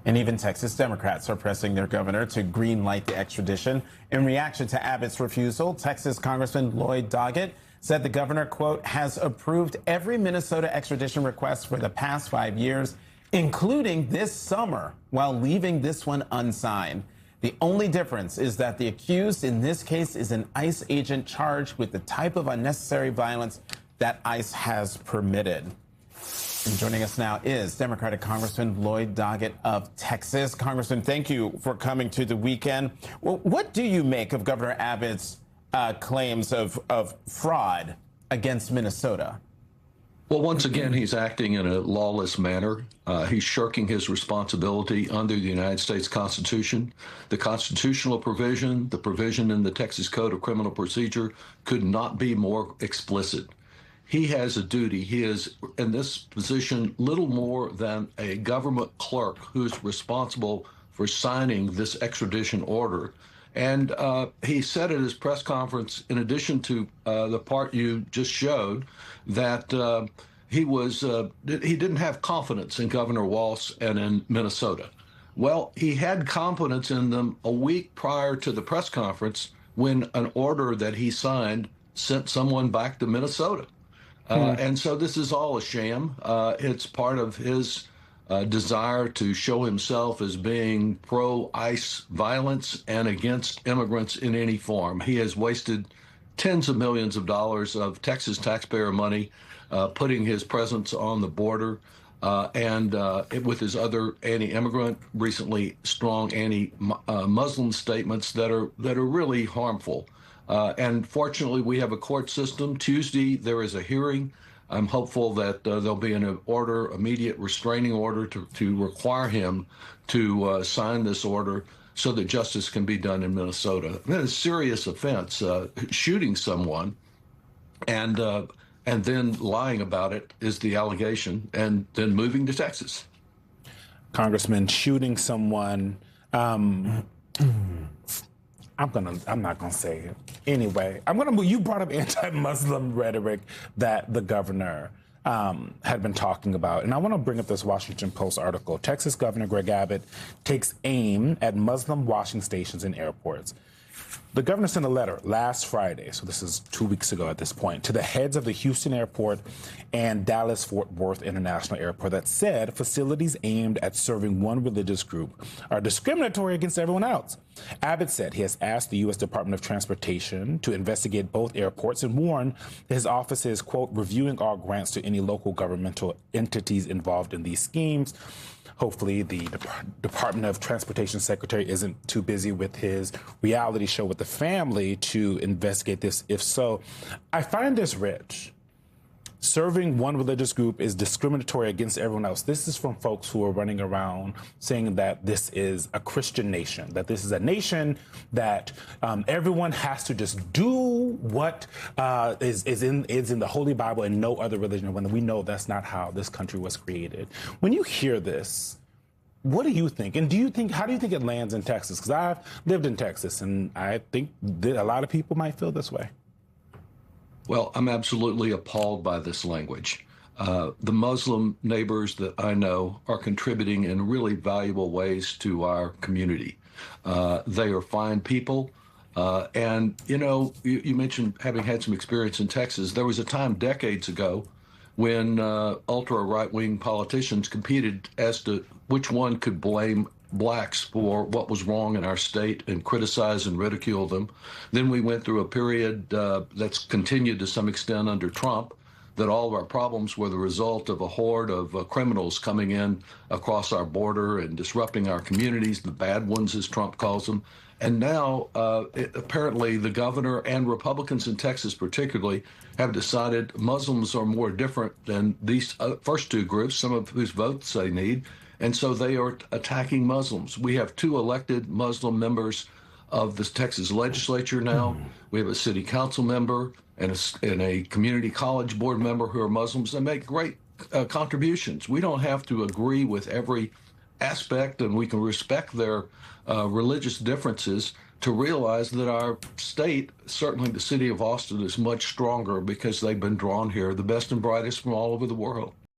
And even Texas Democrats are pressing their governor to green light the extradition. In reaction to Abbott's refusal, Texas Congressman Lloyd Doggett said the governor, quote, has approved every Minnesota extradition request for the past 5 years, including this summer, while leaving this one unsigned. The only difference is that the accused in this case is an ICE agent charged with the type of unnecessary violence that ICE has permitted. And joining us now is Democratic Congressman Lloyd Doggett of Texas. Congressman, thank you for coming to the weekend. Well, what do you make of Governor Abbott's claims of fraud against Minnesota? Well, once again, he's acting in a lawless manner. He's shirking his responsibility under the United States Constitution. The constitutional provision, the provision in the Texas Code of Criminal Procedure, could not be more explicit. He has a duty. He is in this position little more than a government clerk who's responsible for signing this extradition order. And he said at his press conference, in addition to the part you just showed, that he didn't have confidence in Governor Walz and in Minnesota. Well, he had confidence in them a week prior to the press conference when an order that he signed sent someone back to Minnesota. And so this is all a sham. It's part of his desire to show himself as being pro-ICE violence and against immigrants in any form. He has wasted tens of millions of dollars of Texas taxpayer money putting his presence on the border and with his other anti-immigrant, recently strong anti-Muslim statements that are really harmful. And fortunately, we have a court system. Tuesday, there is a hearing. I'm hopeful that there'll be an order, immediate restraining order to require him to sign this order so that justice can be done in Minnesota. That is a serious offense, shooting someone and then lying about it is the allegation, and then moving to Texas. Congressman, shooting someone, I'm not gonna say it. Anyway, you brought up anti-Muslim rhetoric that the governor had been talking about. And I want to bring up this Washington Post article. Texas Governor Greg Abbott takes aim at Muslim washing stations in airports. The governor sent a letter last Friday, so this is 2 weeks ago at this point, to the heads of the Houston Airport and Dallas-Fort Worth International Airport that said facilities aimed at serving one religious group are discriminatory against everyone else. Abbott said he has asked the U.S. Department of Transportation to investigate both airports and warned that his office is, quote, reviewing all grants to any local governmental entities involved in these schemes. Hopefully, the Department of Transportation Secretary isn't too busy with his reality show with the family to investigate this. If so, I find this rich. Serving one religious group is discriminatory against everyone else. This is from folks who are running around saying that this is a Christian nation, that this is a nation that everyone has to just do what is in the Holy Bible and no other religion, when we know that's not how this country was created. When you hear this, what do you think? And how do you think it lands in Texas? Because I've lived in Texas, and I think that a lot of people might feel this way. Well, I'm absolutely appalled by this language. The Muslim neighbors that I know are contributing in really valuable ways to our community. They are fine people. And, you mentioned having had some experience in Texas. There was a time decades ago when ultra-right-wing politicians competed as to which one could blame blacks for what was wrong in our state and criticize and ridicule them. Then we went through a period that's continued to some extent under Trump, that all of our problems were the result of a horde of criminals coming in across our border and disrupting our communities, the bad ones, as Trump calls them. And now, apparently, the governor and Republicans in Texas particularly have decided Muslims are more different than these first two groups, some of whose votes they need. And so they are attacking Muslims. We have 2 elected Muslim members of the Texas legislature now. We have a city council member and a community college board member who are Muslims. They make great contributions. We don't have to agree with every aspect, and we can respect their religious differences to realize that our state, certainly the city of Austin, is much stronger because they've been drawn here, the best and brightest from all over the world.